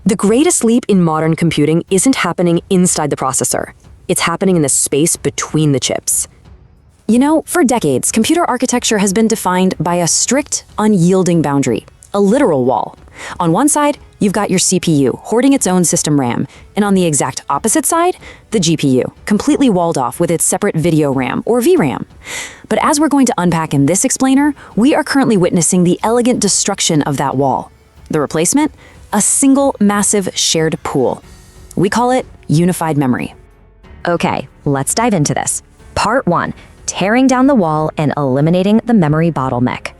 The greatest leap in modern computing isn't happening inside the processor. It's happening in the space between the chips. You know, for decades, computer architecture has been defined by a strict, unyielding boundary, a literal wall. On one side, you've got your CPU, hoarding its own system RAM, and on the exact opposite side, the GPU, completely walled off with its separate video RAM, or VRAM. But as we're going to unpack in this explainer, we are currently witnessing the elegant destruction of that wall. The replacement? A single massive shared pool. We call it unified memory. Okay, let's dive into this. Part 1, tearing down the wall and eliminating the memory bottleneck.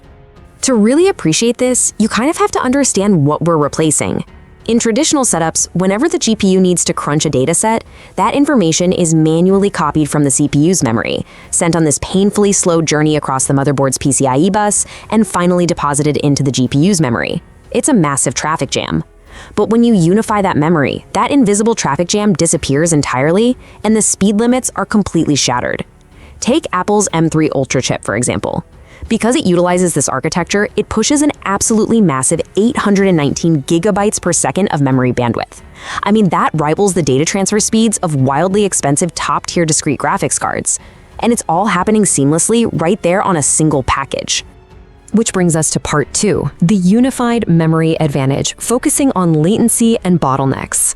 To really appreciate this, you kind of have to understand what we're replacing. In traditional setups, whenever the GPU needs to crunch a dataset, that information is manually copied from the CPU's memory, sent on this painfully slow journey across the motherboard's PCIe bus, and finally deposited into the GPU's memory. It's a massive traffic jam. But when you unify that memory, that invisible traffic jam disappears entirely, and the speed limits are completely shattered. Take Apple's M3 Ultra chip, for example. Because it utilizes this architecture, it pushes an absolutely massive 819 gigabytes per second of memory bandwidth. I mean, that rivals the data transfer speeds of wildly expensive top-tier discrete graphics cards. And it's all happening seamlessly right there on a single package. Which brings us to part 2, the unified memory advantage, focusing on latency and bottlenecks.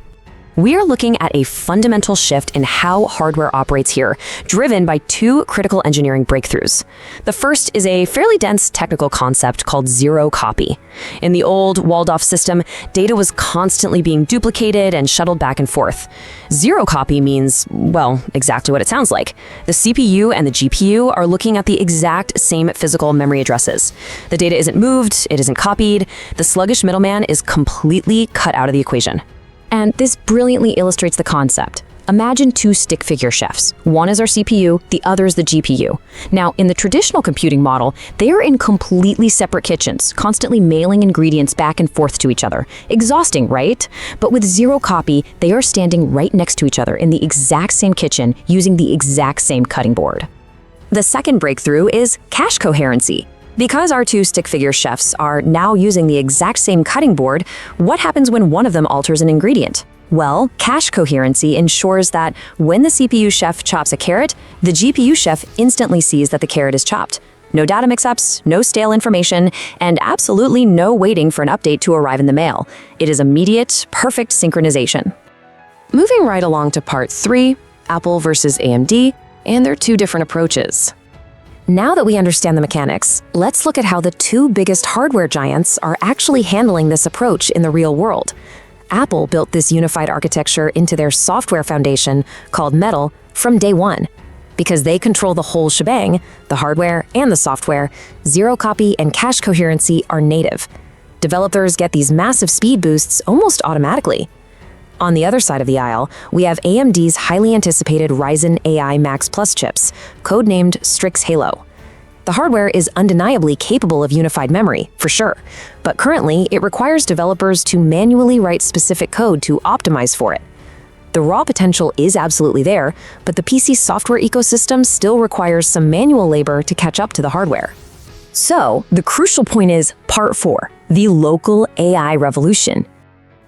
We are looking at a fundamental shift in how hardware operates here, driven by 2 critical engineering breakthroughs. The first is a fairly dense technical concept called zero copy. In the old walled-off system, data was constantly being duplicated and shuttled back and forth. Zero copy means, well, exactly what it sounds like. The CPU and the GPU are looking at the exact same physical memory addresses. The data isn't moved, it isn't copied, the sluggish middleman is completely cut out of the equation. And this brilliantly illustrates the concept. Imagine 2 stick figure chefs. One is our CPU, the other is the GPU. Now, in the traditional computing model, they are in completely separate kitchens, constantly mailing ingredients back and forth to each other. Exhausting, right? But with zero copy, they are standing right next to each other in the exact same kitchen, using the exact same cutting board. The second breakthrough is cache coherency. Because our 2 stick figure chefs are now using the exact same cutting board, what happens when one of them alters an ingredient? Well, cache coherency ensures that when the CPU chef chops a carrot, the GPU chef instantly sees that the carrot is chopped. No data mix-ups, no stale information, and absolutely no waiting for an update to arrive in the mail. It is immediate, perfect synchronization. Moving right along to part 3, Apple versus AMD, and their 2 different approaches. Now that we understand the mechanics, let's look at how the 2 biggest hardware giants are actually handling this approach in the real world. Apple built this unified architecture into their software foundation, called Metal, from day one. Because they control the whole shebang, the hardware and the software, zero copy and cache coherency are native. Developers get these massive speed boosts almost automatically. On the other side of the aisle, we have AMD's highly anticipated Ryzen AI Max Plus chips, codenamed Strix Halo. The hardware is undeniably capable of unified memory, for sure, but currently it requires developers to manually write specific code to optimize for it. The raw potential is absolutely there, but the PC software ecosystem still requires some manual labor to catch up to the hardware. So, the crucial point is part 4, the local AI revolution.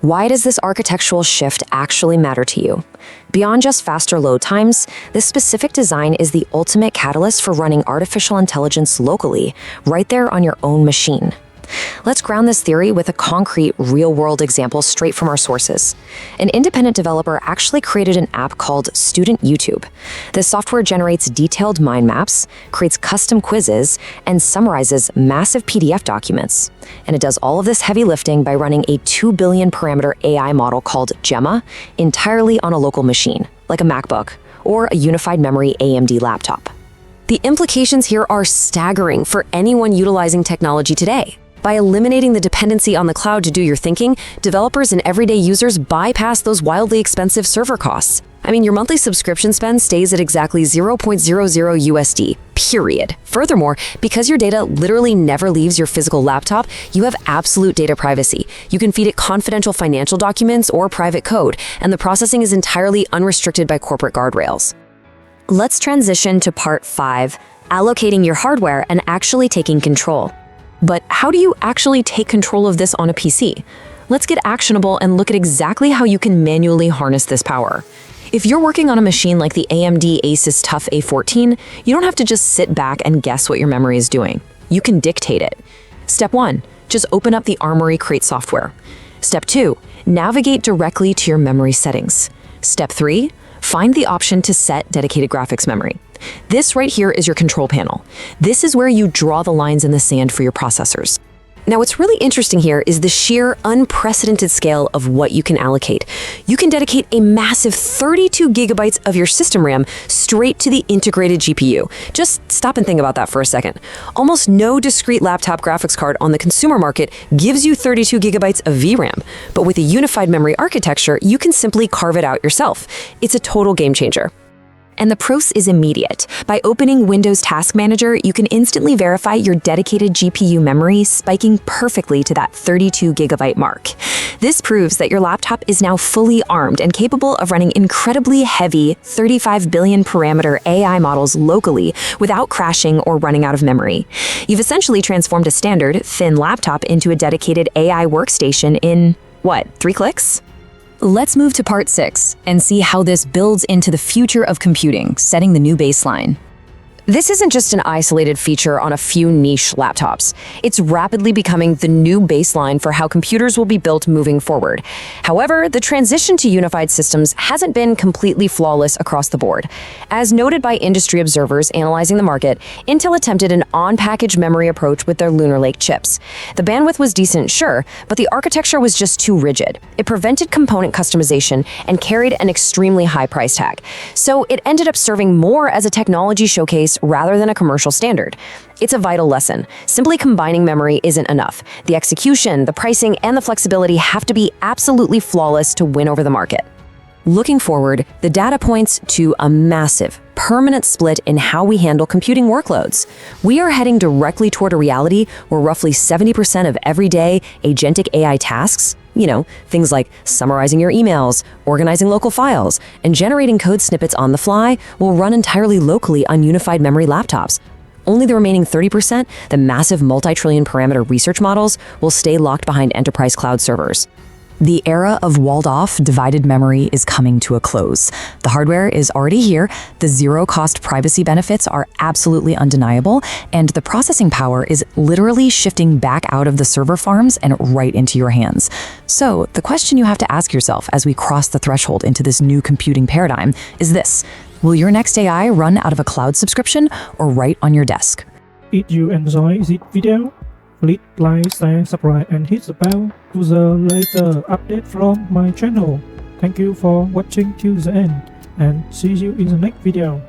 Why does this architectural shift actually matter to you? Beyond just faster load times, this specific design is the ultimate catalyst for running artificial intelligence locally, right there on your own machine. Let's ground this theory with a concrete, real-world example straight from our sources. An independent developer actually created an app called Student YouTube. This software generates detailed mind maps, creates custom quizzes, and summarizes massive PDF documents. And it does all of this heavy lifting by running a 2 billion parameter AI model called Gemma entirely on a local machine, like a MacBook or a unified memory AMD laptop. The implications here are staggering for anyone utilizing technology today. By eliminating the dependency on the cloud to do your thinking, developers and everyday users bypass those wildly expensive server costs. I mean, your monthly subscription spend stays at exactly 0.00 USD, period. Furthermore, because your data literally never leaves your physical laptop, you have absolute data privacy. You can feed it confidential financial documents or private code, and the processing is entirely unrestricted by corporate guardrails. Let's transition to part 5, allocating your hardware and actually taking control. But how do you actually take control of this on a PC? Let's get actionable and look at exactly how you can manually harness this power. If you're working on a machine like the AMD Asus TUF A14, you don't have to just sit back and guess what your memory is doing. You can dictate it. Step 1, just open up the Armory Crate software. Step 2, navigate directly to your memory settings. Step 3, find the option to set dedicated graphics memory. This right here is your control panel. This is where you draw the lines in the sand for your processors. Now, what's really interesting here is the sheer unprecedented scale of what you can allocate. You can dedicate a massive 32 gigabytes of your system RAM straight to the integrated GPU. Just stop and think about that for a second. Almost no discrete laptop graphics card on the consumer market gives you 32 gigabytes of VRAM, but with a unified memory architecture, you can simply carve it out yourself. It's a total game changer. And the pros is immediate. By opening Windows Task Manager, you can instantly verify your dedicated GPU memory, spiking perfectly to that 32 gigabyte mark. This proves that your laptop is now fully armed and capable of running incredibly heavy 35 billion parameter AI models locally without crashing or running out of memory. You've essentially transformed a standard, thin laptop into a dedicated AI workstation in, what, 3 clicks? Let's move to part 6 and see how this builds into the future of computing, setting the new baseline. This isn't just an isolated feature on a few niche laptops. It's rapidly becoming the new baseline for how computers will be built moving forward. However, the transition to unified systems hasn't been completely flawless across the board. As noted by industry observers analyzing the market, Intel attempted an on-package memory approach with their Lunar Lake chips. The bandwidth was decent, sure, but the architecture was just too rigid. It prevented component customization and carried an extremely high price tag. So it ended up serving more as a technology showcase rather than a commercial standard. It's a vital lesson. Simply combining memory isn't enough. The execution, the pricing, and the flexibility have to be absolutely flawless to win over the market. Looking forward, the data points to a massive, permanent split in how we handle computing workloads. We are heading directly toward a reality where roughly 70% of everyday agentic AI tasks, things like summarizing your emails, organizing local files, and generating code snippets on the fly, will run entirely locally on unified memory laptops. Only the remaining 30%, the massive multi-trillion parameter research models, will stay locked behind enterprise cloud servers. The era of walled-off, divided memory is coming to a close. The hardware is already here, the zero-cost privacy benefits are absolutely undeniable, and the processing power is literally shifting back out of the server farms and right into your hands. So, the question you have to ask yourself as we cross the threshold into this new computing paradigm is this: will your next AI run out of a cloud subscription or right on your desk? If you enjoy this video, please like, share, subscribe and hit the bell to the later update from my channel. Thank you for watching till the end and see you in the next video.